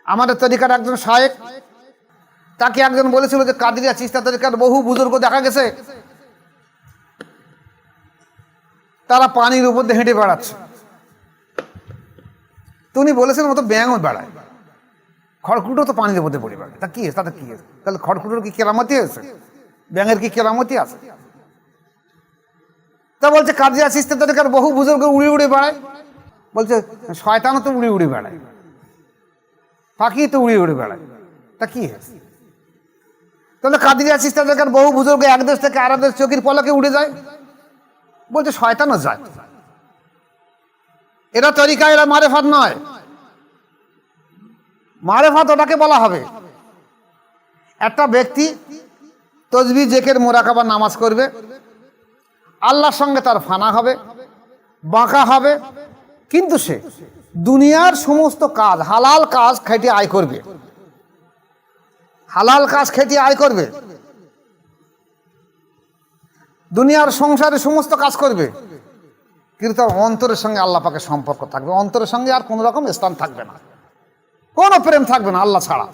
আমাদের তরিকার একজন শায়েখ, তাকে একজন বলেছিল যে কাদেরিয়া চিশতিয়া তরিকার বহু বুজুর্গ দেখা গেছে তারা পানির উপর দিয়ে হেঁটে বেড়াচ্ছে। তো উনি বলেছেন মতো ব্যাঙও বেড়ায়, খড়কুটো তো পানির উপর দিয়ে পড়ে বেড়ায়, তা কি তাতে কি আছে? তাহলে খড়কুটোর কি কেরামতি আছে? ব্যাঙের কি কেরামতি আছে? তা বলছে কাদেরিয়া চিশতিয়া তরিকার বহু বুজুর্গ উড়ে উড়ে বেড়ায়। বলছে শয়তানও তো উড়ে উড়ে বেড়ায়, পাখি তো উড়ে উড়ে বেড়ায়, তা কি হয়েছে? তাহলে কাদেরিয়া চিশতিয়া তরিকার বহু বুজুর্গ এক দেশ থেকে আরেক দেশ চোখের পলকে উড়ে যায়। বলছে শয়তানও যায়। এরা তরিকা, এরা মারেফাত নয়। মারেফাত ওটাকে বলা হবে একটা ব্যক্তি তসবিহ জিকির মুরাকাবা নামাজ করবে, আল্লাহর সঙ্গে তার ফানা হবে, বাঁকা হবে, কিন্তু সে দুনিয়ার সমস্ত কাজ, হালাল কাজ খেটে আয় করবে, হালাল কাজ খেটে আয় করবে, দুনিয়ার সংসারে সমস্ত কাজ করবে, কিন্তু তার অন্তরের সঙ্গে আল্লাহ পাকের সম্পর্ক থাকবে। অন্তরের সঙ্গে আর কোনো রকম স্থান থাকবে না, কোনো প্রেম থাকবে না আল্লাহ ছাড়া।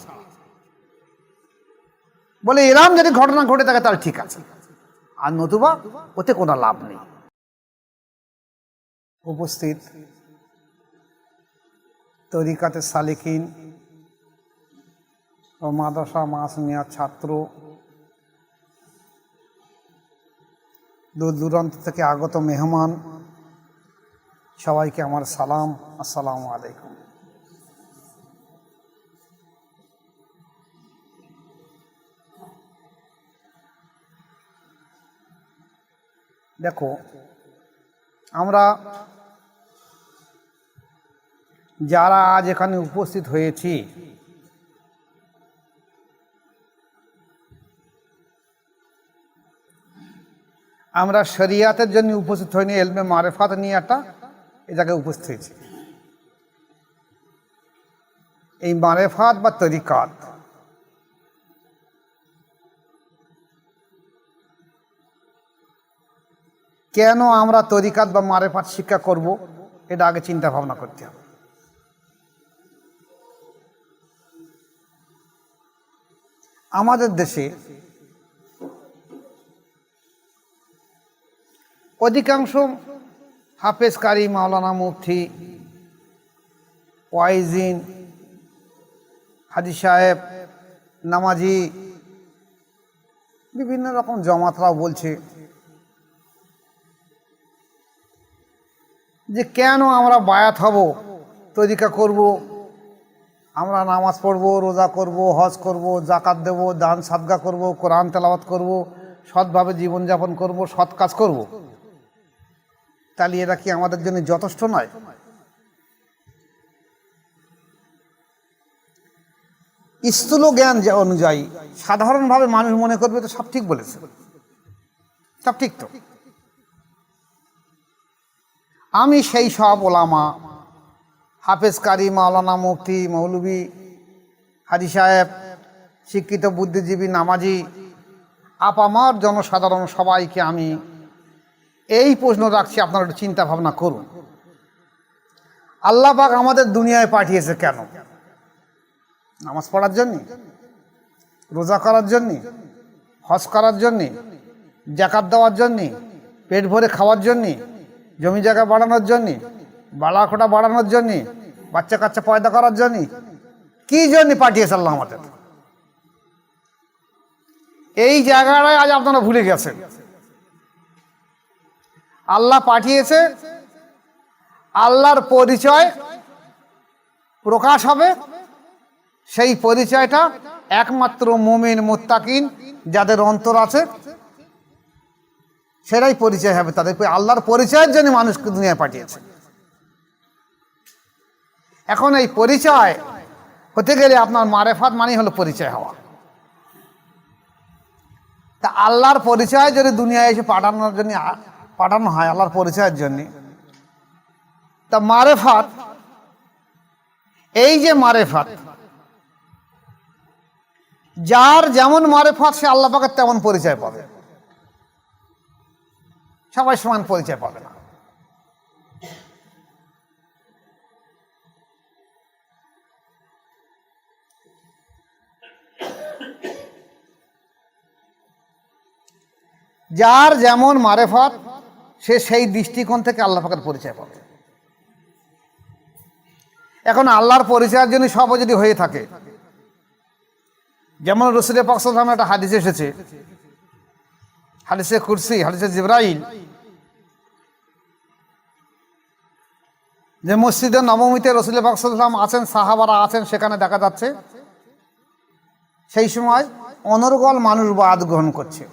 বলে এরকম যদি ঘটনা ঘটে থাকে তাহলে ঠিক আছে, আর নতুবা ওতে কোনো লাভ নেই। উপস্থিত তরিকাতে সালিকিন ও মাদ্রাসা মাসুমিয়া ছাত্র, দূর দূরান্ত থেকে আগত মেহমান, সবাইকে আমার সালাম, আসসালামু আলাইকুম। দেখো, আমরা যারা আজ এখানে উপস্থিত হয়েছি, আমরা শরিয়াতের জন্য উপস্থিত হইনি, ইলমে মারিফাত নিয়ে একটা এ জায়গায় উপস্থিত হয়েছি। এই মারিফাত বা তরিকাত কেন আমরা তরিকাত বা মারিফাত শিক্ষা করব, এটা আগে চিন্তা ভাবনা করতে হবে। আমাদের দেশে অধিকাংশ হাফেজ কারি, মাওলানা, মুফতি, ওয়াইজিন, হাজি সাহেব, নামাজি, বিভিন্ন রকম জমাতরাও বলছে যে কেন আমরা বায়াত হব, তরিকা করব, আমরা নামাজ পড়ব, রোজা করব, হজ করব, জাকাত দেব, দান সাদগা করব, কোরআন তেলাওয়াত করব, সৎভাবে জীবনযাপন করব, সৎ কাজ করব, তাহলে এরা কি আমাদের জন্য যথেষ্ট নয়? স্থূল জ্ঞান যে অনুযায়ী সাধারণভাবে মানুষ মনে করবে তো সব ঠিক বলেছে, সব ঠিক। তো আমি সেই সব ওলামা, হাফেজ কারি, মাওলানা, মুফতি, মৌলভী, হাজি সাহেব, শিক্ষিত বুদ্ধিজীবী, নামাজি, আপামার জনসাধারণ সবাইকে আমি এই প্রশ্ন রাখছি, আপনারা একটু চিন্তা ভাবনা করুন। আল্লাহ পাক আমাদের দুনিয়ায় পাঠিয়েছে কেন? নামাজ পড়ার জন্যে, রোজা করার জন্যে, হজ করার জন্যে, জাকাত দেওয়ার জন্যে, পেট ভরে খাওয়ার জন্যে, জমি জায়গা বাড়ানোর জন্যে, বাড়াখোটা বাড়ানোর জন্যে, বাচ্চা কাচ্চা পয়দা করার জন্যে, কি জন্যে পাঠিয়েছে আল্লাহ আমাদের? এই জায়গাটায় আজ আপনারা ভুলে গেছেন। আল্লাহ পাঠিয়েছে, আল্লাহর পরিচয় প্রকাশ হবে, সেই পরিচয়টা একমাত্র মুমিন, মুত্তাকিন যাদের অন্তর আছে সেটাই পরিচয় হবে তাদের। আল্লাহর পরিচয়ের জন্য মানুষকে দুনিয়ায় পাঠিয়েছে। এখন এই পরিচয় হতে গেলে আপনার মারেফাত মানে হলো পরিচয় হওয়া। তা আল্লাহর পরিচয় যদি দুনিয়ায় এসে পাঠানোর জন্য পাঠানো হয়, আল্লাহর পরিচয়ের জন্য, তা মারেফাত, এই যে মারেফাত, যার যেমন মারেফাত সে আল্লাহ পাকের তেমন পরিচয় পাবে, সবাই সমান পরিচয় পাবে না। যার যেমন মারেফত সে সেই দৃষ্টিকোণ থেকে আল্লাহ পাকের পরিচয় পাবে। এখন আল্লাহর পরিচয়ের জন্য সব যদি হয়ে থাকে, যেমন রসুল পাক সাল্লাল্লাহু আলাইহি ওয়াসাল্লাম একটা হাদিস এসেছে, হাদিসে কুরসি, হাদিসে জিবরাইল, যে মসজিদে নবমীতে রসুল পাক সাল্লাল্লাহু আলাইহি ওয়াসাল্লাম আছেন, সাহাবারা আছেন, সেখানে দেখা যাচ্ছে সেই সময় অনর্গল মানুষ বায়াত গ্রহণ করছে।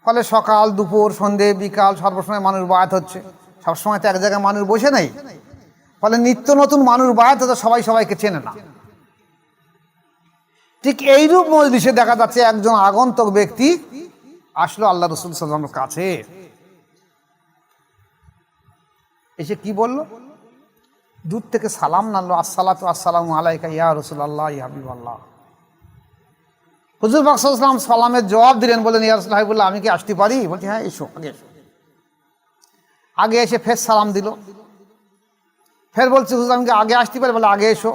ফলে সকাল, দুপুর, সন্ধে, বিকাল সর্বসময় মানুষ বায়াত হচ্ছে। সবসময় তো এক জায়গায় মানুষ বসে নেই, ফলে নিত্য নতুন মানুষ বায়াত হতে সবাই সবাইকে চেনে না। ঠিক এইরূপ মজলিসে দেখা যাচ্ছে একজন আগন্তুক ব্যক্তি আসলো আল্লাহ রাসূল সাল্লাল্লাহু আলাইহি ওয়াসাল্লামের কাছে, এসে কি বলল? দূর থেকে সালাম নাড়লো, আসসালাতু আসসালামু আলাইকা ইয়া রাসূলুল্লাহ ইয়া হাবিবাল্লাহ। হুজুর পাক সাল্লাল্লাহু আলাইহি ওয়াসাল্লাম সালামের জবাব দিলেন, বলেন ইয়া রাসূলুল্লাহ, বলল আমি কি আসতে পারি? বলছি হ্যাঁ এসো, আগে এসো। আগে এসে ফের সালাম দিল, ফের বলছে হুজুর আমি কি আগে আসতে পারি? বলে আগে এসো।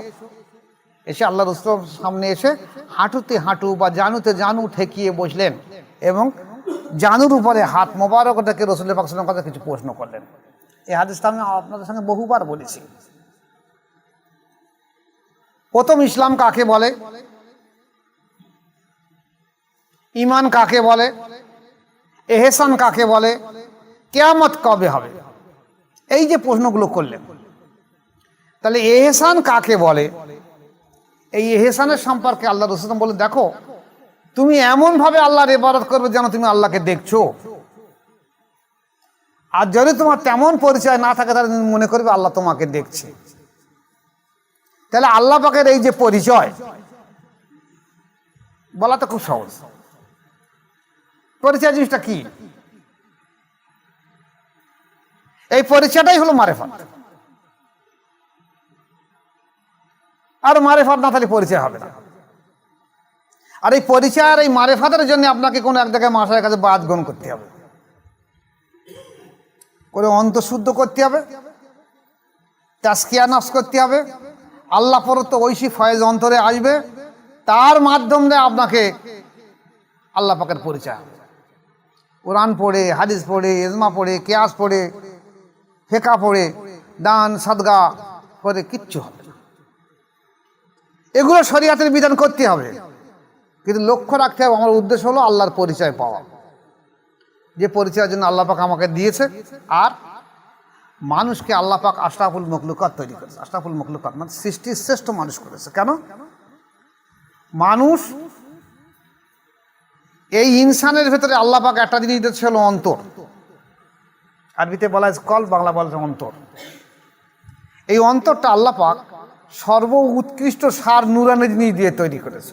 এসে আল্লাহ রাসূলের সামনে এসে হাঁটুতে হাঁটু বা জানুতে জানু ঠেকিয়ে বসলেন এবং জানুর উপরে হাত মোবারকটাকে রাসূল পাক সাল্লাল্লাহু আলাইহি ওয়াসাল্লাম কাছে কিছু প্রশ্ন করলেন। এই হাদিসটা আমি আপনাদের সঙ্গে বহুবার বলেছি। প্রথম ইসলাম কাকে বলে, ঈমান কাকে বলে, এহসান কাকে বলে, কিয়ামত কবে হবে, এই যে প্রশ্নগুলো করলেন, তাহলে এহসান কাকে বলে? এই এহসানের সম্পর্কে আল্লাহ রাসূল বলে, দেখো তুমি এমন ভাবে আল্লাহর ইবাদত করবে যেন তুমি আল্লাহকে দেখছো, আর যদি তোমার তেমন পরিচয় না থাকে তাহলে তুমি মনে করবে আল্লাহ তোমাকে দেখছে। তাহলে আল্লাহ পাকের এই যে পরিচয় বলা তো খুব সহজ। পরিচয় জিনিসটা কি? এই পরিচয়টাই হলো মারেফত। আর মারেফত না থাকলে পরিচয় হবে না। আর এই পরিচয় আর এই মারেফতের জন্য আপনাকে কোনো এক জায়গায় মাশায়েখের কাছে বায়াত গ্রহণ করতে হবে, করে অন্তঃশুদ্ধ করতে হবে, তাজকিয়া নফস করতে হবে, আল্লাহ প্রদত্ত ঐশী ফয়েজ অন্তরে আসবে, তার মাধ্যমে আপনাকে আল্লাহ পাকের পরিচয় হবে। কোরআন পড়ে, হাদিস পড়ে, ইজমা পড়ে, কিয়াস পড়ে, ফিকহ পড়ে, দান সাদগা করে কিচ্ছু হবে না। এগুলো শরীয়তের বিধান করতে হবে, কিন্তু লক্ষ্য রাখতে হবে আমার উদ্দেশ্য হলো আল্লাহর পরিচয় পাওয়া, যে পরিচয়ের জন্য আল্লাহ পাক আমাকে দিয়েছে। আর মানুষকে আল্লাহ পাক আশরাফুল মখলুকাত তৈরি করেছে। আশরাফুল মখলুকাত মানে সৃষ্টির শ্রেষ্ঠ মানুষ করেছে। কেন? মানুষ, এই ইনসানের ভেতরে আল্লাহ পাক একটা জিনিস দিয়েছে হলো অন্তর। আরবিতে বলা হয় কল, বাংলা বলা হয় অন্তর। এই অন্তরটা আল্লাহ পাক সর্ব উৎকৃষ্ট সার নূরানি জিনিস দিয়ে তৈরি করেছে।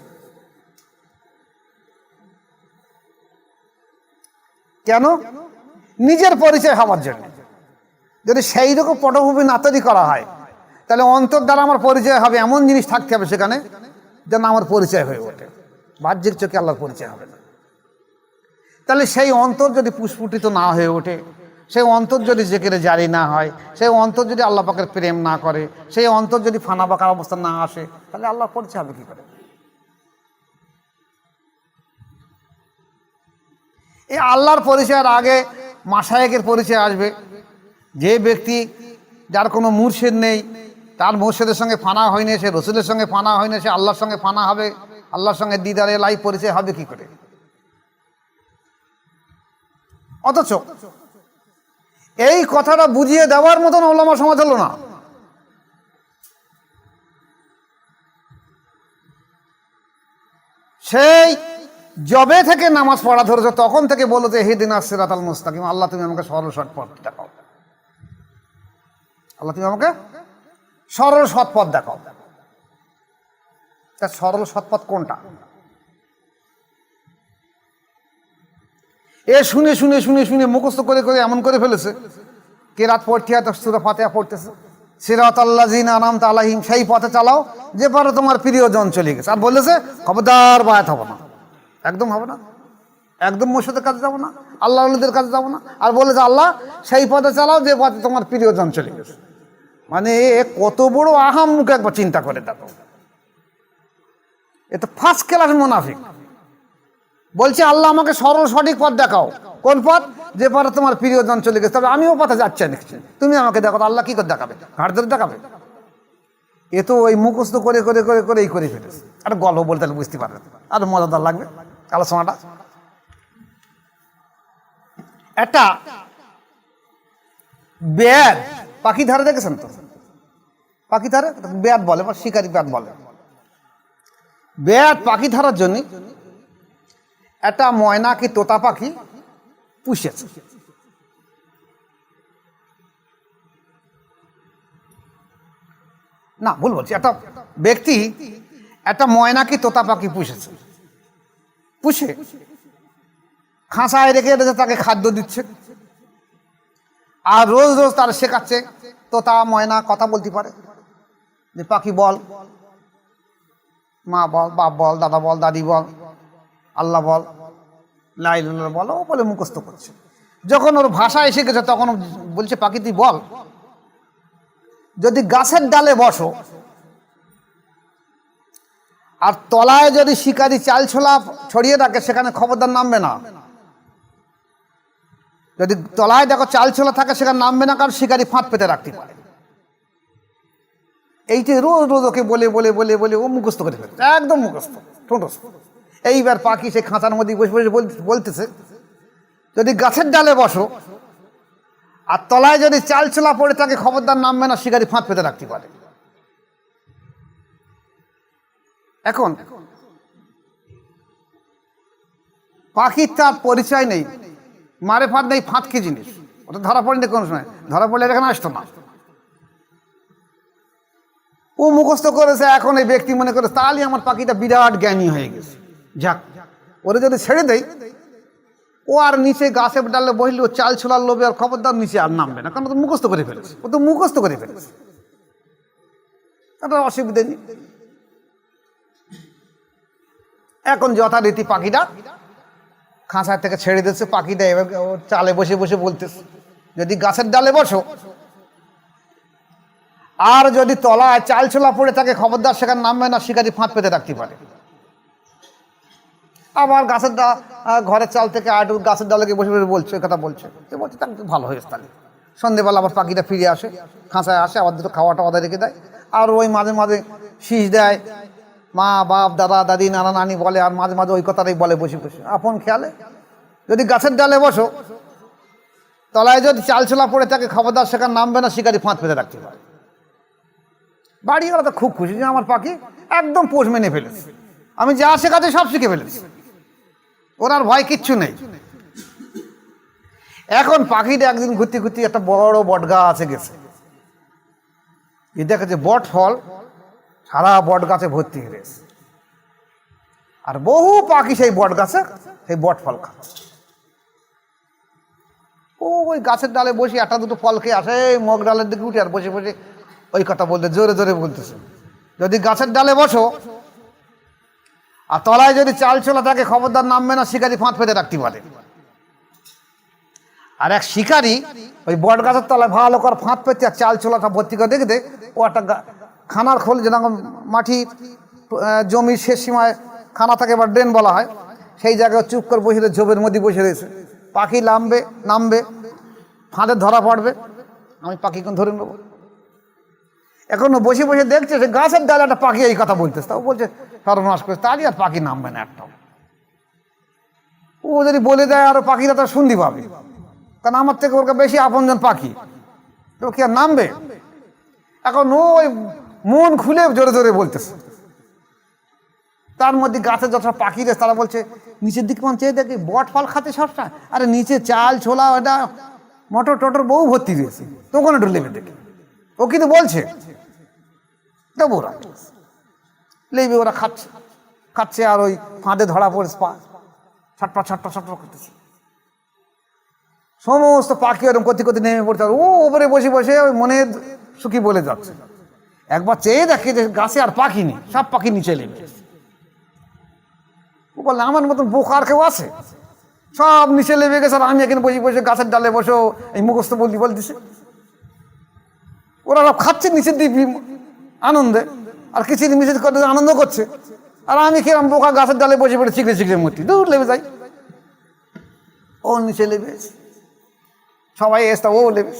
কেন? নিজের পরিচয় হওয়ার জন্য। যদি সেই রকম পটভূমি না তৈরি করা হয় তাহলে অন্তর দ্বারা আমার পরিচয় হবে এমন জিনিস থাকতে হবে সেখানে যেন আমার পরিচয় হয়ে ওঠে। বাহ্যিক চোখে আল্লাহর পরিচয় হবে না। তাহলে সেই অন্তর যদি পুষ্পুটিত না হয়ে ওঠে, সেই অন্তর যদি জিকিরে জারি না হয়, সেই অন্তর যদি আল্লাহ পাকের প্রেম না করে, সেই অন্তর যদি ফানা বাঁকার অবস্থা না আসে, তাহলে আল্লাহর পরিচয় হবে কি করে? এই আল্লাহর পরিচয়ের আগে মাশায়েখের পরিচয় আসবে। যে ব্যক্তি যার কোনো মুর্শিদ নেই, তার মুর্শিদের সঙ্গে ফানা হয়নি, সে রসুলের সঙ্গে ফানা হয়নি, সে আল্লাহর সঙ্গে ফানা হবে, আল্লাহর সঙ্গে দিদারে লাই পরিচয় হবে কি করে? অথচ এই কথাটা বুঝিয়ে দেওয়ার মতন ওলামা সমাজ হলো না। সেই জবে থেকে নামাজ পড়া ধরেছে তখন থেকে বলো যে ইহদিনাস সিরাতাল মুস্তাকিম, আল্লাহ তুমি আমাকে সরল সৎ পথ দেখাও, আল্লাহ তুমি আমাকে সরল সৎ পথ দেখাও। তা সরল সৎ পথ কোনটা? এ শুনে শুনে শুনে শুনে মুখস্থ করে করে এমন করে ফেলেছে, কেরাত পড়তে হয় তো সূরা ফাতিহা পড়তেছে, সিরাতাল্লাযিনা আনআমতা আলাইহিম, সেই পথে চালাও যে পরে তোমার প্রিয়জন চলে গেছে। আর বলেছে খবরদার বায়াত হবে না, একদম হবে না, একদম মুর্শিদের কাছে যাবো না, আল্লাহ ওলিদের কাছে যাবো না। আর বলেছে আল্লাহ সেই পথে চালাও যে পথে তোমার প্রিয়জন চলে গেছে। মানে কত বড় আহাম মুখে একবার চিন্তা করে দেখো। এ তো ফার্স্ট ক্লাস মুনাফিক। বলছে আল্লাহ আমাকে সরল সঠিক পথ দেখাও। কোন পথ? যে পথে তোমার প্রিয়জন চলে গেছে, তবে আমিও পথে যাচ্ছি দেখছি, তুমি আমাকে দেখো। আল্লাহ কি করে দেখাবে? ঘাট ধরে দেখাবে? এ তো ওই মুখস্থ করে করে করে করে এই করে ফেলেছে। একটা গল্প বলতে তাহলে বুঝতে পারবে, আর মজাদার লাগবে আলোচনাটা। একটা বেয়াত পাখি ধারে দেখেছেন তো? পাখি ধারে বেয়াত বলে বা শিকারি বেয়াত বলে। বেয়াত পাখি ধরার জন্য একটা ময়না কি তোতা পাখি পুষেছে। না, ভুল বলছি, একটা ব্যক্তি একটা ময়না কি তোতা পাখি পুষেছে। পুষে খাঁচায় রেখে রেখে তাকে খাদ্য দিচ্ছে, আর রোজ রোজ তার শেখাচ্ছে। তোতা ময়না কথা বলতে পারে, যে পাখি বল, মা বল, বাপ বল, দাদা বল, দাদি বল, আল্লাহ বল, লা ইলাহা ইল্লাল্লাহ বল, ও বলে মুখস্থ করছে। যখন ওর ভাষা এসে গেছে তখন বলছে পাখি তুই বল, যদি গাছের ডালে বসো আর তলায় যদি শিকারি চাল ছোলা ছড়িয়ে রাখে সেখানে খবরদার নামবে না। যদি তলায় দেখো চাল ছোলা থাকে সেখানে নামবে না, কারণ শিকারি ফাঁদ পেতে রাখতে পারে। এই যে রোজ রোজ ওকে বলে বলে বলে বলে ও মুখস্থ করে ফেলছে, একদম মুখস্থ ঠোঁটস্থ। এইবার পাখি সেই খাঁচার মধ্যে বসে বসে বলতেছে যদি গাছের ডালে বসো আর তলায় যদি চাল ছোলা পড়ে থাকে খবরদার নামবে না, শিকারি ফাঁদ পেতে রাখতে পারে। এখন পাখির তার পরিচয় নেই, মারে ফাঁদ নেই, ফাঁদ কি জিনিস ওটা ধরা পড়েনি কোনো সময়। ধরা পড়লে এখানে আসতো না। ও মুখস্থ করেছে, এখন এই ব্যক্তি মনে করে তাহলে আমার পাখিটা বিরাট জ্ঞানী হয়ে গেছে, যাক ওরে যদি ছেড়ে দেয় ও আর নিচে গাছে ডালে বসলে ও চাল ছোলার লোভে আর খবরদার নিচে আর নামবে না, কারণ ও তো মুখস্থ করে ফেলেছে। ও তো মুখস্থ করে ফেলেছে, একটা অসুবিধা নেই। এখন যথারীতি পাখিটা খাঁচা থেকে ছেড়ে দিচ্ছে। পাখিটা এবার ওর চালে বসে বসে বলতেছে যদি গাছের ডালে বসো আর যদি তলায় চাল ছোলা পড়ে থাকে খবরদার সেখানে নামবে না, শিকারি ফাঁদ পেতে রাখতে পারে। আবার গাছের ঘরের চাল থেকে আর গাছের ডালে বসে বসে বলছে, কথা বলছে। সে বলছে তাহলে ভালো হয়েছে। তাহলে সন্ধ্যেবেলা আবার পাখিটা ফিরে আসে, খাঁচায় আসে, আবার দুটো খাওয়াটা ওদের রেখে দেয়। আর ওই মাঝে মাঝে শীষ দেয়, মা বাপ দাদা দাদি নানা নানি বলে, আর মাঝে মাঝে ওই কথাটাই বলে বসে বসে আপন খেয়ালে যদি গাছের ডালে বসো তলায় যদি চাল ছোলা পড়ে থাকে খবরদার সেখানে নামবে না, শিকারি ফাঁদ পেতে রাখতে পারে। বাড়ি ওরা তো খুব খুশি যে আমার পাখি একদম পোষ মেনে ফেলেছে, আমি যা শেখাতে সব শিখে ফেলেছি, ওর আর ভয় কিচ্ছু নেই। এখন পাখিটা একদিন ঘুরতে ঘুরতে একটা বড় বট গাছে গেছে। এ দেখে যে বট ফল সারা বট গাছে ভর্তি হয়ে গেছে, আর বহু পাখি সেই বট গাছে সেই বট ফল খাচ্ছে। ও ওই গাছের ডালে বসে একটা দুটো ফল খেয়ে আসে, মগ ডালের দিকে উঠে আর বসে বসে ওই কথা বলতে জোরে জোরে বলতেছে যদি গাছের ডালে বসো আর তলায় যদি চাল ছোলা থাকে খবরদার নামবে না, শিকারি ফাঁদ পেতে রাখতে পারে। আর এক শিকারি ওই বট গাছের তলায় ভালো করে ফাঁদ পেতে আর চাল ছোলাটা ভর্তি করে দেখতে ও একটা খানার খোল, যেরকম মাটি জমির শেষ সীমায় খানা থাকে বা ড্রেন বলা হয়, সেই জায়গায় চুপ করে বসে ঝোপের মধ্যে বসে রয়েছে। পাখি নামবে ফাঁদে ধরা পড়বে, আমি পাখিকে ধরে নেবো। এখনো বসে বসে দেখছে সে গাছের ডালে একটা পাখি এই কথা বলতেছে, তাও বলছে সর্বনাশ করে, তারই আর পাখি নামবে না একটাও। ও যদি বলে দেয় আরো পাখিরা তো শুনতে পাবে, কারণ আমার থেকে ওর বেশি আপনজন পাখি, তো কি আর নামবে? এখন ওই মন খুলে জোরে জোরে বলতেছে। তার মধ্যে গাছে যত পাখি রয়েছে তারা বলছে নিচের দিকে চেয়ে দেখে বট ফল খাতে সবসময়, আরে নিচে চাল ছোলা ওটা মটর টটর বহু ভর্তি রয়েছে, তো ওখানে একটু লেবে দেখে। ও কিন্তু বলছে দেবো, ওরা লেবে ওরা খাচ্ছে আর ওই ফাঁদে ধরা পড়েছে, ছটপট ছটপট ছটপট করতেছে। সমস্ত পাখি ওরকম করতে করতে নেমে পড়তে, ও ওপরে বসে বসে ওই মনে সুখী বলে যাচ্ছে। একবার চেয়ে দেখে যে গাছে আর পাখি নেই, সব পাখি নিচে নেমে। ও বললে আমার মতন বোকার কেউ আছে? সব নিচে লেবে গেছে আর আমি এখানে বসে বসে গাছের ডালে বসে এই মুখস্থ বলতেছে। ওরা সব খাচ্ছে নিচের দিকে আনন্দে, আর কিছু মিছিল করতে আনন্দ করছে। আর আমি কিরম বোকা গাছের ডালে বসে পড়ে চিকড়ে চিকড়ে মূর্তি দূর লেবে যাই, ও নিচে লেবে সবাই এসে ও লেবে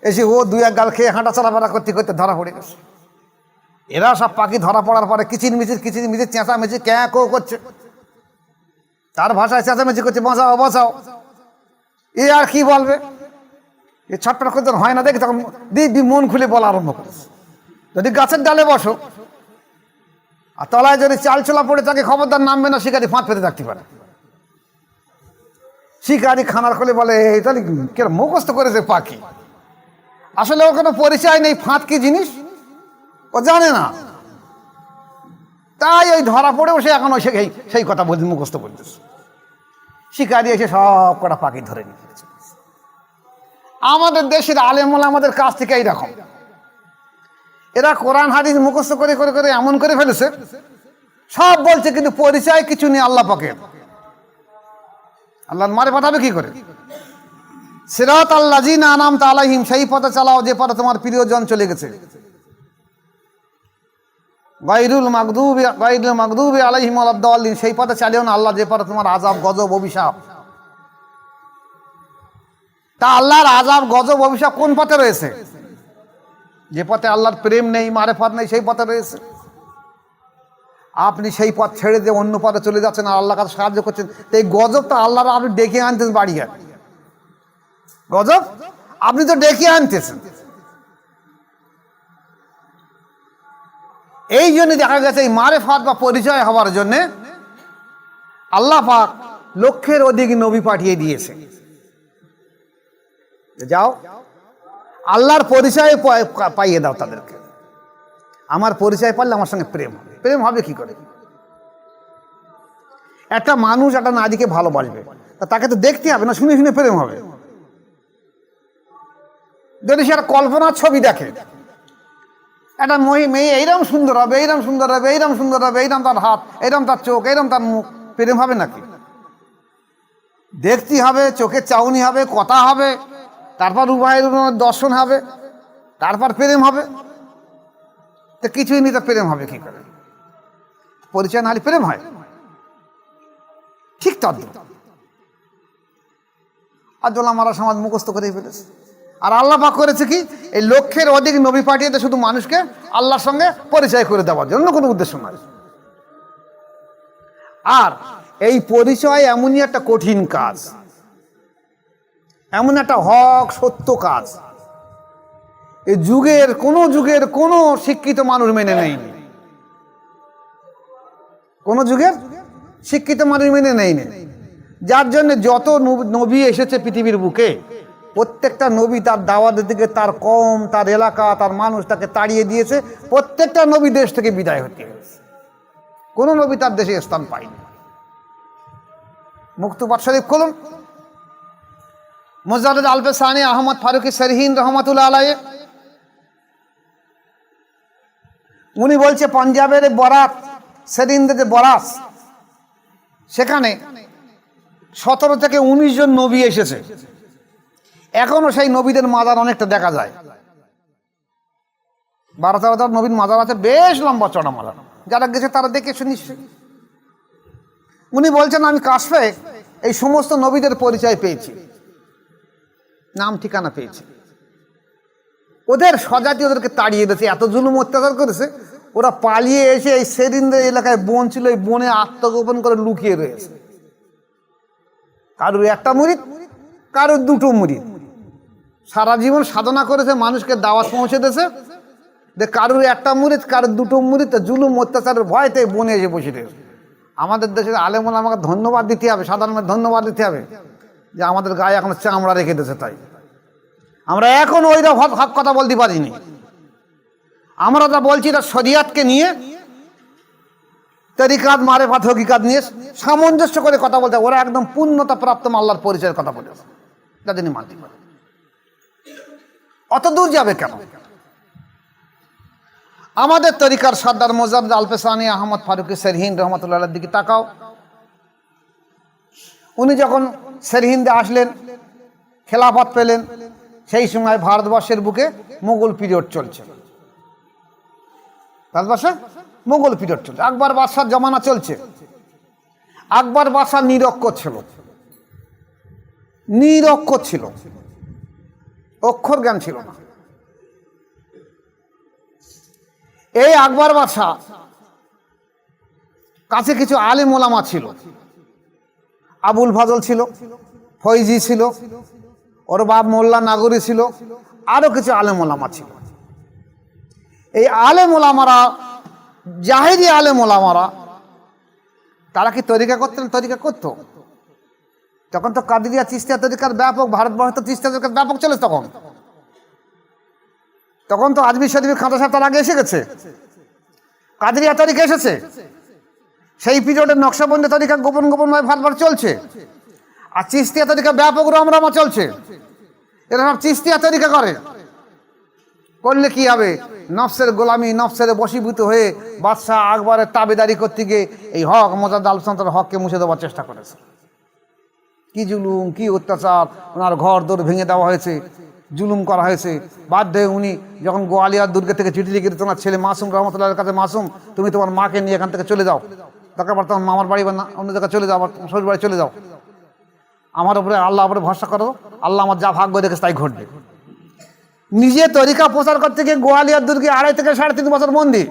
এসে ও দুই এক গাল খেয়ে হাঁটা চলাফেরা করতে করতে ধরা পড়ে গেছে। এরা সব পাখি ধরা পড়ার পরে কিচির মিচির চেঁচামেচি ক্যাঁ কো করছে, তার ভাষায় চেঁচামেচি করছে বাঁচাও বাঁচাও। এ আর কি বলবে, এ ছটপট করতে হয় না দেখে তখন দিব্যি মন খুলে বলা আরম্ভ করেছে। যদি গাছের ডালে বসো আর তলায় যদি চালচোলা পড়ে থাকে খবরদার নামবে না, শিকারি ফাঁদ পেতে থাকতে পারে। শিকারি খানার খোলে বলে এই তাহলে কেরম মুখস্থ করেছে পাখি, আসলে ওর কোনো পরিচয় নেই ফাঁদ কি জিনিস ও জানে না, তাই ওই ধরা পড়েও সে এখন ওই সেই কথা বলতে মুখস্থ বলতেছে। শিকারি এসে সব কটা পাখি ধরে নিয়ে গেছে। আমাদের দেশের আলেমুল আমাদের কাছ থেকে এইরকম, এরা কোরআন হাদিস মুখস্থ করে করে করে এমন করে ফেলেছে সব বলছে, কিন্তু পরিচয় কিছু নেই আল্লাহ পাকের। আল্লাহর মারে পাঠাবে কি করে? সিরাত আল্লাযিনা আনআমতা আলাইহিম, সেই পথে চালাও যে পথে তোমার প্রিয়জন চলে গেছে। গায়রুল মাগদুবি আলাইহিম ওয়ালাদ-দাল্লিন, সেই পথে চালিও না আল্লাহ যে পথে তোমার আযাব গজব অভিশাপ। তা আল্লাহর আযাব গজব অভিশাপ কোন পথে রয়েছে? যে পথে আল্লাহর প্রেম নেই, মারেফত নেই, সেই পথে রয়েছে। আপনি সেই পথ ছেড়ে দিয়ে অন্য পথে চলে যাচ্ছেন আর আল্লাহর কাছে সাহায্য করছেন, তো এই গজবটা আল্লাহর আপনি ডেকে আনতেছেন বাড়ি। গজব আপনি তো ডেকে আনতেছেন। এই জন্য দেখা গেছে এই মারেফত বা পরিচয় হওয়ার জন্য আল্লাহ পাক লক্ষের অধিক নবী পাঠিয়ে দিয়েছে। যাও আল্লাহর পরিচয় পাইয়ে দাও তাদেরকে। আমার পরিচয় পারলে আমার সঙ্গে প্রেম হবে। প্রেম হবে কি করে? একটা মানুষ একটা নারীকে ভালোবাসবে, তাকে তো দেখতে হবে না, শুনে শুনে প্রেম হবে। যদি সে একটা কল্পনার ছবি দেখে, একটা মেয়ে এইরকম সুন্দর হবে, এইরকম সুন্দর হবে, এইরকম সুন্দর হবে, এইরকম তার হাত, এইরকম তার চোখ, এইরকম তার মুখ, প্রেম হবে নাকি? দেখতে হবে, চোখের চাউনি হবে, কথা হবে, তারপর উভয়ের দর্শন হবে, তারপর প্রেম হবে। তো কিছুই নেই, তো প্রেম হবে কি করে? পরিচয় না হলে প্রেম হয়? ঠিক তদ্রুপ আজলা মারা সমাজ মুখস্থ করে ফেলেছে। আর আল্লাহ পাক করেছে কি, এই লক্ষের অধিক নবী পাঠিয়ে শুধু মানুষকে আল্লাহর সঙ্গে পরিচয় করে দেওয়ার জন্য, কোনো উদ্দেশ্য নয়। আর এই পরিচয় এমনই একটা কঠিন কাজ, এমন একটা হক সত্য কাজ, এই যুগের কোনো শিক্ষিত মানুষ মেনে নেয়নি। কোন যুগের শিক্ষিত মানুষ মেনে নেয়নি। যার জন্য যত নবী এসেছে পৃথিবীর বুকে, প্রত্যেকটা নবী তার দাওয়াতের দিকে তার কম, তার এলাকা, তার মানুষ তাকে তাড়িয়ে দিয়েছে। প্রত্যেকটা নবী দেশ থেকে বিদায় হতে হয়েছে, কোনো নবী তার দেশে স্থান পায়নি। মুক্তবাদ শরীফ খুলুন, মুজাদ্দিদ আলপেসানি আহমদ ফারুকি সরহিন রহমাতুল্লাহ আলাইহি, উনি বলছে পাঞ্জাবের বরাত, সেরিন্দের যে বরাস, সেখানে 17 থেকে 19 জন নবী এসেছে। এখনো সেই নবীদের মাজার অনেকটা দেখা যায়। 12-13 নবীর মাজার আছে, বেশ লম্বা চড়া মাজার, যারা গেছে তারা দেখেছে নিশ্চয়ই। উনি বলছেন আমি কাশফে এই সমস্ত নবীদের পরিচয় পেয়েছি, নাম ঠিকানা পেয়েছি। ওদের স্বজাতি ওদেরকে তাড়িয়ে দিয়েছে, এত জুলুম অত্যাচার করেছে, ওরা পালিয়ে এসে এই সেরিনদের এলাকায় বন ছিল, এই বনে আত্মগোপন করে লুকিয়ে রয়েছে। কারোর একটা মুরিদ, কারোর 2টো মুরিদ, সারা জীবন সাধনা করেছে, মানুষকে দাওয়াত পৌঁছে দিয়েছে। কারোর একটা মুরিদ, কারোর 2টো মুরিদ, জুলুম অত্যাচারের ভয়তে বনে এসে বসে রয়েছে। আমাদের দেশের আলেমুল আমাকে ধন্যবাদ দিতে হবে, সাধারণ ধন্যবাদ দিতে হবে যে আমাদের গায়ে এখন চামড়া রেখে দিয়েছে। তাই আমরা এখন ওইরা হক কথা বলতে পারিনি। আমরা যা বলছি এটা শরিয়াতকে নিয়ে, তরিকাত, মারেফাত, হকিকাত নিয়ে সামঞ্জস্য করে কথা বলতে। ওরা একদম পূর্ণতা প্রাপ্ত আল্লাহর পরিচয়ের কথা বলেছে, যা তিনি মানতে পারে। অত দূর যাবে কেন? আমাদের তরিকার সর্দার মুজাদ্দিদ আলপেসানি আহমদ ফারুকি সরহিন রহমাতুল্লাহর দিকে তাকাও। উনি যখন সরহিন্দে আসলেন, খেলাফত পেলেন, সেই সময় ভারতবর্ষের বুকে মুঘল পিরিয়ড চলছে। ভারতবর্ষে মোগল পিরিয়ড চলছে, আকবর বাদশার জমানা চলছে। আকবর বাদশা নিরক্ষর ছিল, নিরক্ষর ছিল, অক্ষর জ্ঞান ছিল না। এই আকবর বাদশা কাছে কিছু আলেম ওলামা ছিল, আবুল ফাজল ছিল, ফৈজি ছিল, ওর বাপ মোল্লা নাগরি ছিল, আরো কিছু আলেম ওলামা ছিল। এই আলেম ওলামারা, জাহেরি আলেম ওলামারা, তারা কি তরিকা করতেন? তরিকা করতো। তখন তো কাদেরিয়া চিশতিয়া তরিকার ব্যাপক, ভারতবর্ষে তো চিশতিয়া তরিকার ব্যাপক চলে। তখন তো আজমি শরীফের খাতা সাহেব তার আগে এসে গেছে, কাদেরিয়া তরিকা এসেছে। সেই পিরিয়ডের নকশবন্দি তরিকা গোপন গোপনভাবে ভারতবর্ষ চলছে, আর চিশতিয়া তরিকা ব্যাপক রমরমা চলছে। এরা সব চিশতিয়া তরিকা করে। করলে কি হবে? নফসের গোলামি, নফসের বশীভূত হয়ে বাদশাহ আকবরের তাবেদারি করতে গিয়ে এই হক মোজাদ্দেদ আল সুন্নাতের হককে মুছে দেওয়ার চেষ্টা করেছে। কি জুলুম, কি অত্যাচার! ওনার ঘর দৌড় ভেঙে দেওয়া হয়েছে, জুলুম করা হয়েছে। বাধ্য হয়ে উনি যখন গোয়ালিয়ার দুর্গে থেকে চিঠি লিখে তোমার ছেলে মাসুম রহমতুল্লাহের কাছে, মাসুম তুমি তোমার মাকে নিয়ে এখান থেকে চলে যাও, দরকার পড়ে তোমার মামার বাড়ি বা অন্য জায়গায় চলে যাও, আমার শ্বশুর বাড়ি চলে যাও, আমার উপরে আল্লাহ উপরে ভরসা করো, আল্লাহ আমার যা ভাগ্য দেখেছে তাই ঘটবে। নিজে তরিকা প্রচার করতে গিয়ে গোয়ালিয়ার দুর্গে 2.5 থেকে 3.5 বছর বন্দি।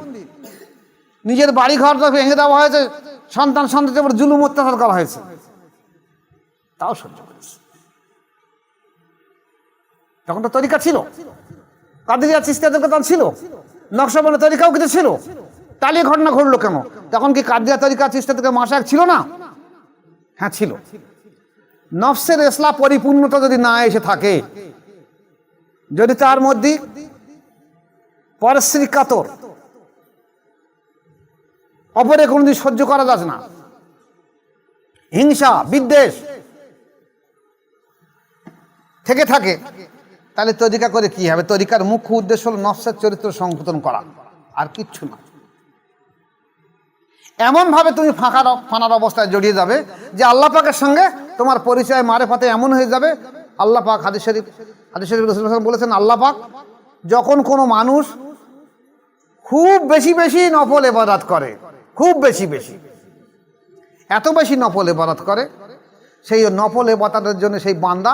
নিজের বাড়ি ঘর ভেঙে দেওয়া হয়েছে, সন্তান সন্ততির উপর জুলুম অত্যাচার করা হয়েছে, তাও সহ্য করেছে। তখন তো তরিকা ছিল, কাদেরিয়া চিশতিয়া তরিকা ছিল, নকশবন্দি তরিকাও কিছু ছিল। তাহলে ঘটনা ঘটলো কেন? তখন কি কাদেরিয়া তরিকা চিশতিয়া তরিকা মাসায়েখ ছিল না? হ্যাঁ ছিল। নফসের ইসলাহ পরিপূর্ণতা যদি না এসে থাকে, যদি তার মধ্যে পরশ্রী কাতর, অপরে কোনোদিন সহ্য করা যাচ্ছে না, হিংসা বিদ্বেষ থেকে থাকে, তাহলে তরিকা করে কি হবে? তরিকার মুখ্য উদ্দেশ্য হল নফসের চরিত্র সংশোধন করা, আর কিচ্ছু না। এমন ভাবে তুমি ফানার অবস্থায় জড়িয়ে যাবে যে আল্লাহ পাকের সঙ্গে তোমার পরিচয় মারেফাতে এমন হয়ে যাবে। আল্লাহ পাক হাদিস শরীফ রাসূলুল্লাহ বলেছেন, আল্লাহ পাক যখন কোনো মানুষ খুব বেশি বেশি নফল ইবাদত করে, খুব বেশি বেশি, এত বেশি নফল ইবাদত করে, সেই নফল ইবাদতের জন্য সেই বান্দা,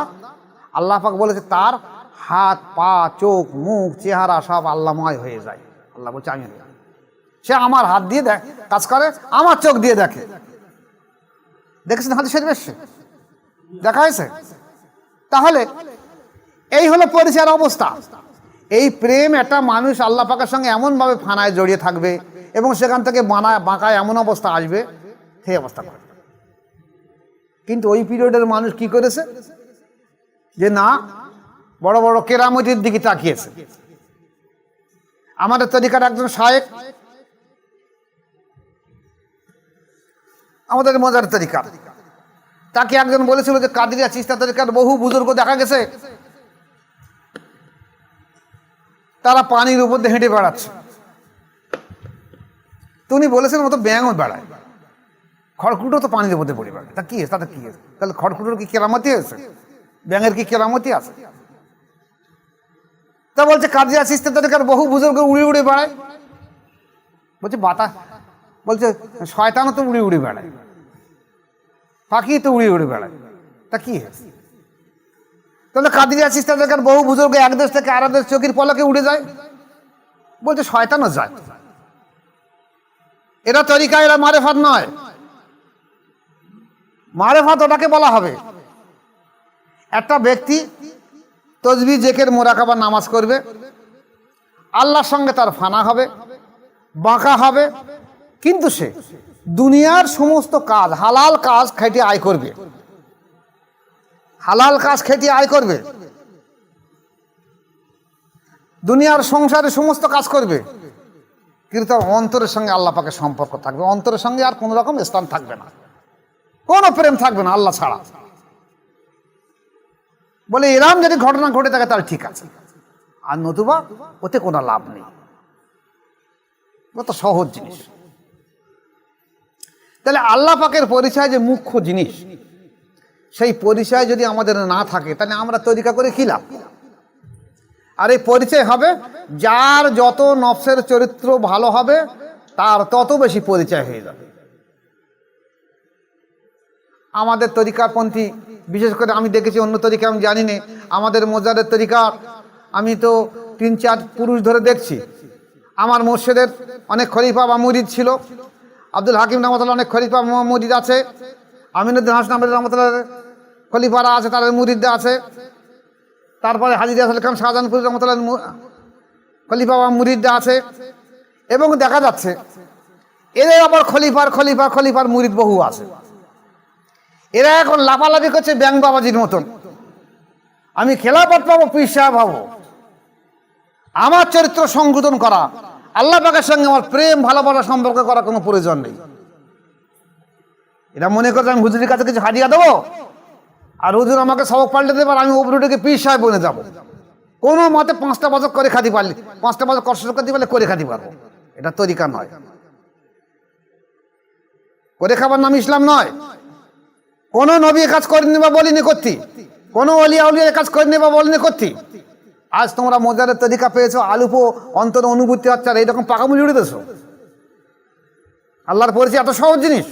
আল্লাহ পাক বলেছে তার হাত পা চোখ মুখ চেহারা সব আল্লাহময় হয়ে যায়। আল্লাহ বলছে আমি, সে আমার হাত দিয়ে কাজ করে, আমার চোখ দিয়ে দেখে। দেখেছেন হাদিস শরীফে এসেছে, দেখা হয়েছে। তাহলে এই হলো পরিচয়ের অবস্থা। এই প্রেম একটা মানুষ আল্লাহ পাকের সঙ্গে এমনভাবে ফানায় জড়িয়ে থাকবে এবং সেখান থেকে বাঁকায় এমন অবস্থা আসবে, সেই অবস্থা করে। কিন্তু ওই পিরিয়ডের মানুষ কি করেছে? যে না, বড় বড় কেরামতির দিকে তাকিয়েছে। আমাদের তরিকার একজন শায়েখ, আমাদের মজার তরিকার, তাকে একজন বলেছিল যে কাদেরিয়া চিশতিয়া তরিকার বহু বুজুর্গ দেখা গেছে তারা পানির উপর দিয়ে হেঁটে বেড়াচ্ছে। তো উনি বলেছেন ও তো ব্যাঙও বেড়ায়, খড়কুটো তো পানির উপর দিয়ে পড়ে বেড়ায়, তা কি আছে? তাতে কি আছে? তাহলে খড়কুটোর কি কেরামতি আছে? ব্যাঙের কি কেরামতি আছে? তা বলছে কাদেরিয়া চিশতিয়া তরিকার বহু বুজুর্গ উড়ে উড়ে বেড়ায়। বলছে বাতা, বলছে শয়তানও তো উড়ে উড়ে বেড়ায়, পাখি তো উড়ে উড়ে বেড়ায়, তা কি হয়েছে? তাহলে কাদেরিয়া চিশতিয়া তরিকার বহু বুজুর্গ এক দেশ থেকে আরেক দেশ চোখের পলকে উড়ে যায়। বলছে শয়তানও যায়। এরা তরিকা, এরা মারেফাত নয়। মারেফাত ওটাকে বলা হবে একটা ব্যক্তি তসবিহ জিকির মুরাকাবা নামাজ করবে, আল্লাহর সঙ্গে তার ফানা হবে, বাঁকা হবে, কিন্তু সে দুনিয়ার সমস্ত কাজ, হালাল কাজ খেটে আয় করবে, হালাল কাজ খেটে আয় করবে, দুনিয়ার সংসারে সমস্ত কাজ করবে, কিন্তু তার অন্তরের সঙ্গে আল্লাহ পাকের সম্পর্ক থাকবে। অন্তরের সঙ্গে আর কোনো রকম স্থান থাকবে না, কোনো প্রেম থাকবে না আল্লাহ ছাড়া। বলে এরকম যদি ঘটনা ঘটে থাকে তাহলে ঠিক আছে, আর নতুবা ওতে কোনো লাভ নেই। কত সহজ জিনিস। তাহলে আল্লাহ পাকের পরিচয় যে মুখ্য জিনিস, সেই পরিচয় যদি আমাদের না থাকে তাহলে আমরা তরিকা করে কি লাভ? আর এই পরিচয় হবে যার যত নফসের চরিত্র ভালো হবে তার তত বেশি পরিচয় হয়ে যাবে। আমাদের তরিকাপন্থী, বিশেষ করে আমি দেখেছি, অন্য তরিকা আমি জানি না, আমাদের মোজাদের তরিকা আমি তো 3-4 পুরুষ ধরে দেখছি। আমার মুর্শিদের অনেক খলিফা বা মুরিদ ছিল, আব্দুল হাকিম রহমতুল্লাহ অনেক খলিফা মুরিদ আছে, আমিনুদ্দিন হাসান আহমেদ রহমতুল্লাহ খলিফারা আছে, তাদের মুরিদরা আছে, তারপরে হাজী রিয়াজুল খান শাহজাহানপুর রহমতুল্লাহ খলিফা বা মুরিদরা আছে। এবং দেখা যাচ্ছে এদের আবার খলিফার মুরিদ বহু আছে। এরা এখন লাফালাফি করছে ব্যাং বাবাজির মতন, আমি খেলাফত পাবো, পীর সাহেব পাবো। আমার চরিত্র সংশোধন করা, আল্লাহ পাকের সঙ্গে আমার প্রেম ভালোবাসা সম্পর্ক করা কোনো প্রয়োজন নেই। এরা মনে করছে আমি হুজুরের কাছে কিছু হাদিয়া দেবো আর হুজুর আমাকে সবক পাল্টে দেবে আর আমি উপরুটিকে পীর সাহেব বনে যাবো। কোনো মতে 5টা বছর করে খাতে পারলি, 5টা বছর কষ্ট করতে পারলে করে খাতে পারবো। এটা তরিকা নয়, করে খাবার নাম ইসলাম নয়। কোন নবী কাজ করেনি বা বলিনি করতি, কোন অলিয়া উলিয়ার কাজ করেনি বা বলিনি করতি। আজ তোমরা মোজারের তরিকা পেয়েছো, আলুপো অন্তর অনুভূতি হচ্ছে আর এইরকম পাকামুলি উড়ে দেছো। আল্লাহর পরিচয় এত সহজ জিনিস।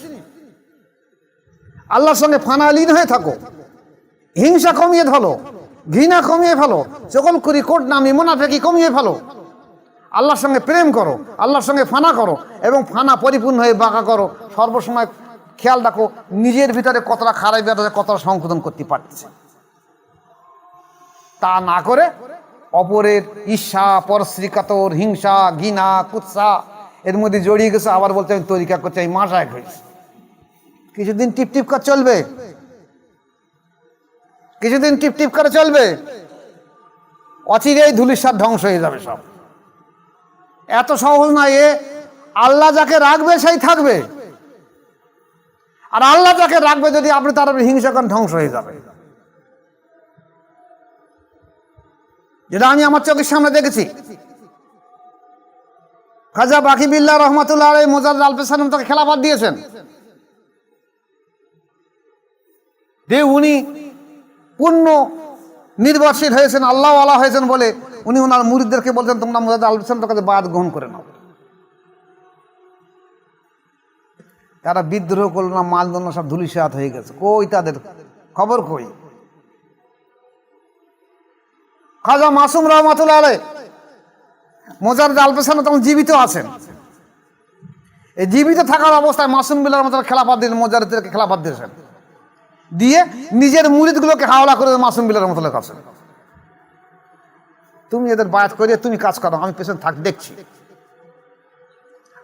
আল্লাহর সঙ্গে ফানা লীন হয়ে থাকো, হিংসা কমিয়ে ফেলো, ঘৃণা কমিয়ে ফেলো, চগলখুরি কোট নামি মুনাফিকি কমিয়ে ফেলো। আল্লাহর সঙ্গে প্রেম করো, আল্লাহর সঙ্গে ফানা করো এবং ফানা পরিপূর্ণ হয়ে বাঁকা করো। সর্বসময় খেয়াল রাখো নিজের ভিতরে কতটা খারাপ আছে, কতটা সংশোধন করতে পারছে। তা না করে অপরের ঈর্ষা, পরশ্রীকাতর, হিংসা, ঘৃণা, কুৎসা এর মধ্যে জড়িয়ে গেছে। আবার বলতে আমি তরিকা করছি, আমি মাসায় হয়েছি। কিছুদিন টিপ করে চলবে, কিছুদিন টিপ করে চলবে, অচিরেই ধুলিসাৎ ধ্বংস হয়ে যাবে সব। এত সহজ না। এ আল্লাহ যাকে রাখবে সেই থাকবে, আর আল্লাহ যাকে রাখবে যদি আপনি তার হিংসা করেন ধ্বংস হয়ে যাবে। যেটা আমি আমার চোখের সামনে দেখেছি। খাজা বাকি বিল্লাহ রহমতুল্লাহ আলাইহি মোজাদ্দেদ আল-ফিসার সাহেব তাকে খেলাফত দিয়েছেন যে উনি পূর্ণ নির্ভরশীল হয়েছেন, আল্লাহ ওয়ালা হয়েছেন বলে উনি ওনার মুরিদদেরকে বলতেন তোমরা মোজাদ্দেদ আল-ফিসার সাহেবের কাছে বায়াত গ্রহণ করে নাও। তারা বিদ্রোহ করল না, মাল দন্য সব ধুলিসাৎ হয়ে গেছে। কই তাদের খবর কই? খাজা মাসুম রহমতুল্লাহ আলাইহি মোজাদ্দেদ আল-ফিসার তখন জীবিত আছেন। এই জীবিত থাকার অবস্থায় মাসুম বিল্লাহ রহমতুল্লাহ খেলাফত দিলেন, মোজাদ্দেদকে খেলাফত দিয়েছেন, দিয়ে নিজের মুরিদগুলোকে হাওলা করে মাসুম বিল্লাহ রহমতুল্লাহ কাছে, তুমি এদের বায়াত করে তুমি কাজ করো, আমি পেছনে থাক দেখছি।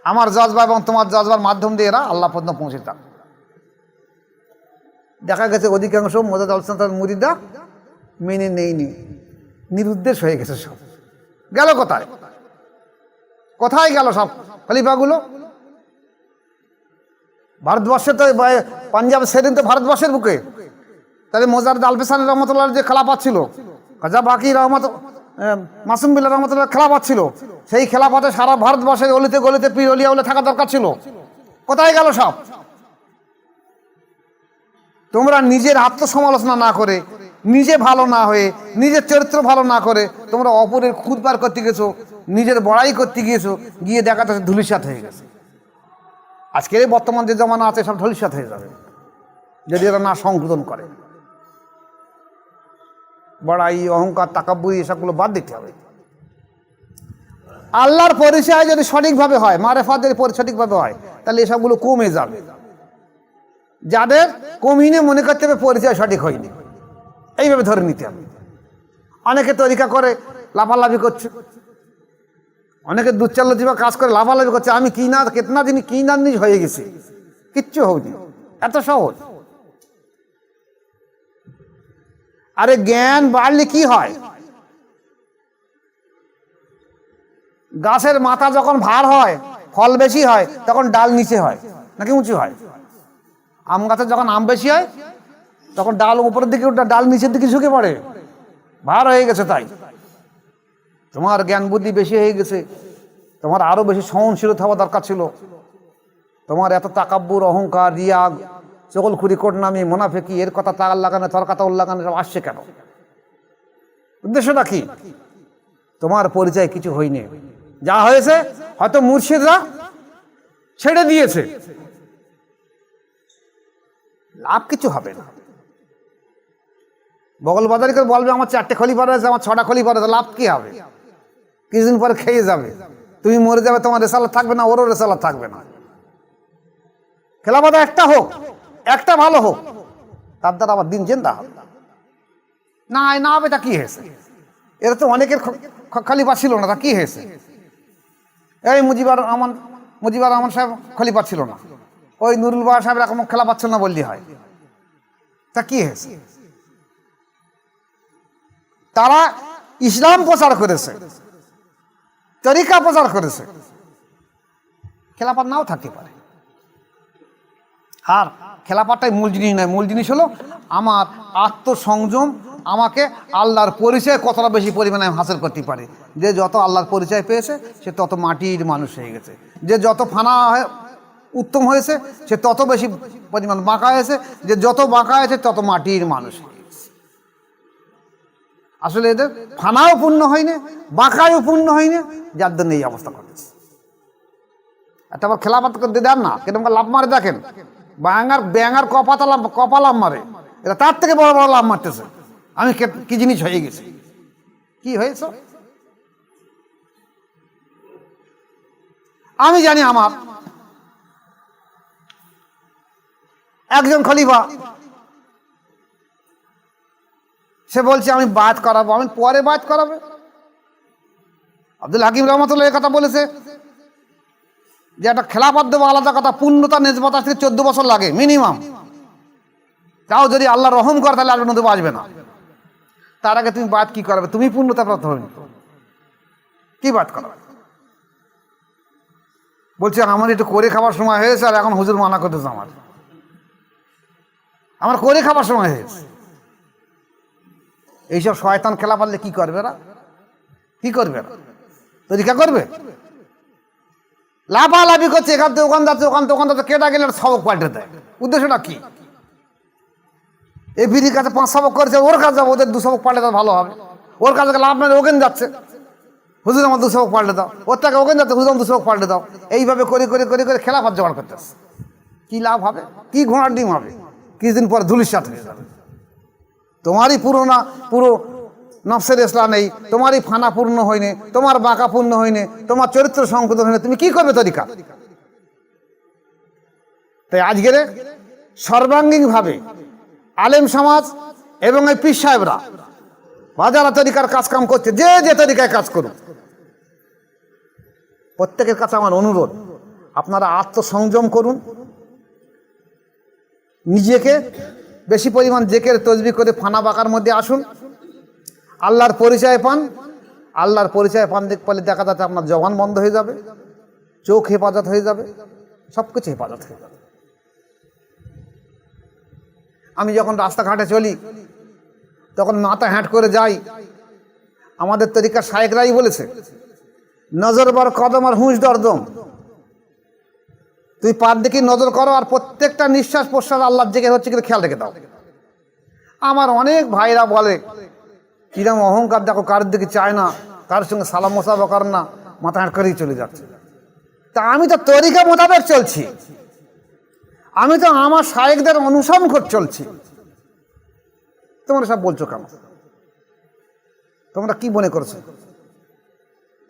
আমার জজবা এবং তোমার জজবার মাধ্যম দিয়ে এরা আল্লাহ পর্যন্ত পৌঁছে থাক। দেখা গেছে অধিকাংশ মোজাদ্দেদ আল-ফিসার মুরিদরা মেনে নেয়নি, নিরুদ্দেশ হয়ে গেছে সব। গেল কোথায়? কোথায় গেল সব খলিফাগুলো? ভারতবর্ষে তো পাঞ্জাব সেদিন তো ভারতবর্ষের বুকে। তাহলে মোজাদ্দেদ আল-ফিসার রহমতুল্লাহ যে খেলাফত ছিল, খাজা বাকি রহমত মাসুম বিল্লাহ রহমতুল্লাহ খেলাফত ছিল, সেই খেলাফতে সারা ভারতবর্ষের অলিতে গলিতে পীর অলিয়া উলিয়া থাকা দরকার ছিল। কোথায় গেল সব? তোমরা নিজের আত্মসমালোচনা না করে, নিজে ভালো না হয়ে, নিজের চরিত্র ভালো না করে তোমরা অপরের খুদ পার করতে গেছো, নিজের বড়াই করতে গিয়েছো, গিয়ে দেখা যাচ্ছে ধুলিসাৎ হয়ে গেছে। আজকের এই বর্তমান যে জমানা আছে সব ধুলিসাৎ হয়ে যাবে যদি এরা না সংশোধন করে। বড়াই, অহংকার, তাকাব্বুরি এসবগুলো বাদ দিতে হবে। আল্লাহর পরিচয় যদি সঠিকভাবে হয়, মারেফাত যদি সঠিকভাবে হয়, তাহলে এসবগুলো কমে যাবে। যাদের কমিনে মনে করতে হবে পরিচয় সঠিক হয়নি, এইভাবে ধরে নিতে হবে। অনেকে তরিকা করে লাফালাফি করছে, অনেকে দুচ্চাল্লি বা কাজ করে লাফালাফি করছে, আমি কি না কেতনা দিনই কি না জিনিস হয়ে গেছি, কিচ্ছু হয়নি। এত সহজ। আরে জ্ঞান বাড়লে কি হয়? গাছের মাথা যখন ভার হয়, ফল বেশি হয়, তখন ডাল নিচে হয় নাকি উঁচু হয়? আম গাছের যখন আম বেশি হয় তখন ডাল উপরের দিকে, ডাল নিচের দিকে ঝুঁকে পড়ে, ভার হয়ে গেছে। তাই তোমার জ্ঞান বুদ্ধি বেশি হয়ে গেছে, তোমার আরো বেশি সহনশীলতা হওয়া দরকার ছিল। তোমার এত তাকাব্বুর, অহংকার, রিয়াগ, চগলখুরি, কোটনামি, মুনাফিকি এর কথা তাল লাগানো, তর কথা লাগানো সব আসছে কেন? উদ্দেশ্যটা কি? তোমার পরিচয় কিছু হয়নি। যা হয়েছে হয়তো মুর্শিদরা ছেড়ে দিয়েছে, লাভ কিছু হবে না। বগল বাজারি করে বলবে আমার 4টে খলিফা রয়েছে, আমার 6টা খলিফা রয়েছে, লাভ কি হবে? কিছুদিন পরে খেয়ে যাবে, তুমি মরে যাবে, তোমার রেসালাত থাকবে না, ওরও রেসালাত থাকবে না। খেলাফত একটা হোক, একটা ভালো হোক, তার দ্বারা আবার দিন জেন্দা হবে। না না হবে, তা কি হয়েছে? এরা তো অনেকের খলিফা ছিল না, তা কি হয়েছে? এই মুজিবুর রহমান সাহেব খলিফা ছিল না, ওই নুরুল বাহা সাহেব এরকম খেলাফত ছিল না বললি হয়, তা কি হয়েছে? তারা ইসলাম প্রচার করেছে, তরিকা প্রচার করেছে, খেলাফত নাও থাকতে পারে। আর খেলাফতটাই মূল জিনিস নয়, মূল জিনিস হলো আমার আত্মসংযম, আমাকে আল্লাহর পরিচয় কতটা বেশি পরিমাণে হাসিল করতে পারে। যে যত আল্লাহর পরিচয় পেয়েছে সে তত মাটির মানুষ হয়ে গেছে, যে যত ফানা উত্তম হয়েছে সে তত বেশি পরিমাণ বাঁকা হয়েছে, যে যত বাঁকা হয়েছে তত মাটির মানুষ হয়ে গেছে। আসলে এদের ফানাও পূর্ণ হয়নি, বাঁকায়ও পূর্ণ হয়নি, যার জন্য এই অবস্থা করতেছে। একটা আবার খেলাফত করতে দেন না, কিরকম লাভ মারে দেখেন, ব্যাঙার কপা লাভ মারে, এটা তার থেকে বড় বড় লাভ মারতেছে। আমি কি জিনিস হয়ে গেছি, কি হয়েছে? আমি জানি আমার একজন খলিফা, সে বলছে আমি বায়াত করাবো, আমি পরে বায়াত করাবে। আব্দুল হাকিম রহমতুল্লাহ এই কথা বলেছে যে একটা খেলাফত দেবো আলাদা কথা, পূর্ণতা নেজবত আসতে 14 বছর লাগে মিনিমাম, তাও যদি আল্লাহ রহম করে তাহলে আর নতুবা আসবে না। তার আগে তুমি বায়াত কি করাবে? তুমি পূর্ণতা প্রাপ্ত হবে, কি বায়াত করাবে? বলছে আমার একটু করে খাবার সময় হয়েছে, আর এখন হুজুর মানা করতেছে আমার করে খাবার সময় হয়েছে। এইসব শয়তান খেলা পারলে কি করবে এরা? কি করবে এরা? তরিকা করবে, লাফালাফি করছে, এখান থেকে ওখান যাচ্ছে, ওখান থেকে ওখান যাচ্ছে, কেটা গেলে সবক পাল্টে দেয়। উদ্দেশ্যটা কি? এই বিড়ির কাছে 5 সবক করেছে, ওর কাছে যাবো, ওদের 2 সবক পাল্টে দাও, ভালো হবে। ওর কাছে লাভ নেই, ওখানে যাচ্ছে, হুজুর আমার 2 সবক পাল্টে দাও, ওর টাকা ওখানে যাচ্ছে, হুজুর আমার 2 সবক পাল্টে দাও। এইভাবে করে করে করে করে খেলাফত জোগাড় করতেছে। কি লাভ হবে? কি ঘোড়ার ডিম হবে? কিছুদিন পর ধুলিস্যাৎ হয়ে যাবে। তোমারই পুরো নফসের ইসলাম নেই, তোমারই ফানা পূর্ণ হয়নি, তোমার বাঁকা পূর্ণ হয়নি, তোমার চরিত্র সংশোধন হয়নি, তুমি কি করবে তরিকা? তাই আজকের সর্বাঙ্গীনভাবে আলেম সমাজ এবং এই পীর সাহেবরা বাজারা তরিকার কাজ কাম করছে, যে যে তরিকায় কাজ করুক, প্রত্যেকের কাছে আমার অনুরোধ, আপনারা আত্মসংযম করুন, নিজেকে বেশি পরিমাণ জেকের তসবিহ করে ফানা বাঁকার মধ্যে আসুন, আল্লাহর পরিচয় পান। আল্লাহর পরিচয় পান পালে দেখা যাচ্ছে আপনার জবান বন্ধ হয়ে যাবে, চোখ হেফাজত হয়ে যাবে, সব কিছু হেফাজত হয়ে যাবে। আমি যখন রাস্তাঘাটে চলি তখন মাথা হ্যাঁট করে যাই, আমাদের তরিকার শায়েখরাই বলেছে, নজর বর কদম আর হুঁশ দরদম। তুই পার দিকে নজর করো, আর প্রত্যেকটা নিঃশ্বাস প্রশ্বাস আল্লাহর জেগে হচ্ছে কিন্তু খেয়াল রেখে দাও। আমার অনেক ভাইরা বলে কিরম অহংকার দেখো, কারোর দিকে চায় না, কারোর সঙ্গে সালাম মোসাফা করে না, মাথা হ্যাঁট করেই চলে যাচ্ছে। তা আমি তো তরিকা মোতাবেক চলছি, আমি তো আমার শায়েখদের অনুসরণ করে চলছি, তোমরা সব বলছো কেন? তোমরা কি মনে করছো?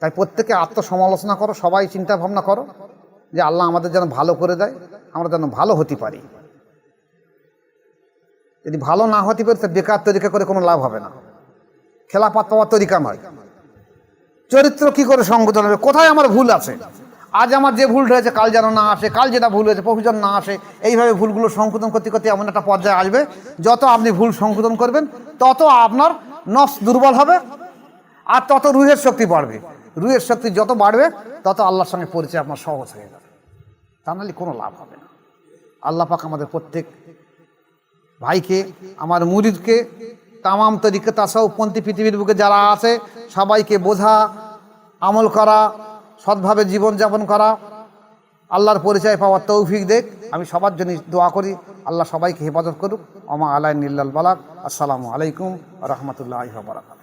তাই প্রত্যেকে আত্মসমালোচনা করো, সবাই চিন্তা ভাবনা করো যে আল্লাহ আমাদের যেন ভালো করে দেয়, আমরা যেন ভালো হতে পারি। যদি ভালো না হতে পারি তা বেকার তরিকা করে কোনো লাভ হবে না। খেলাফত পাওয়ার তরিকা নয়, চরিত্র কি করে সংশোধন হবে, কোথায় আমার ভুল আছে, আজ আমার যে ভুল হয়েছে কাল যেন না আসে, কাল যেটা ভুল হয়েছে পরশু যেন না আসে। এইভাবে ভুলগুলো সংশোধন করতে করতে এমন একটা পর্যায়ে আসবে, যত আপনি ভুল সংশোধন করবেন তত আপনার নফস দুর্বল হবে, আর তত রুহের শক্তি বাড়বে। রুহের শক্তি যত বাড়বে তত আল্লাহর সঙ্গে পরিচয় আপনার সহজ হয়ে যাবে, তা নাহলে কোনো লাভ হবে না। আল্লাহ পাক আমাদের প্রত্যেক ভাইকে, আমার মুরিদকে, তামাম তরিকা তাসাউফপন্থী পৃথিবীর বুকে যারা আছে সবাইকে বোঝা, আমল করা, সৎভাবে জীবনযাপন করা, আল্লাহর পরিচয় পাওয়ার তৌফিক দেখ। আমি সবার জন্য দোয়া করি, আল্লাহ সবাইকে হেফাজত করুক। আমা আলাইন ইল্লাল বালাগ। আসসালামু আলাইকুম ওয়া রাহমাতুল্লাহি ওয়া বারাকাতুহু।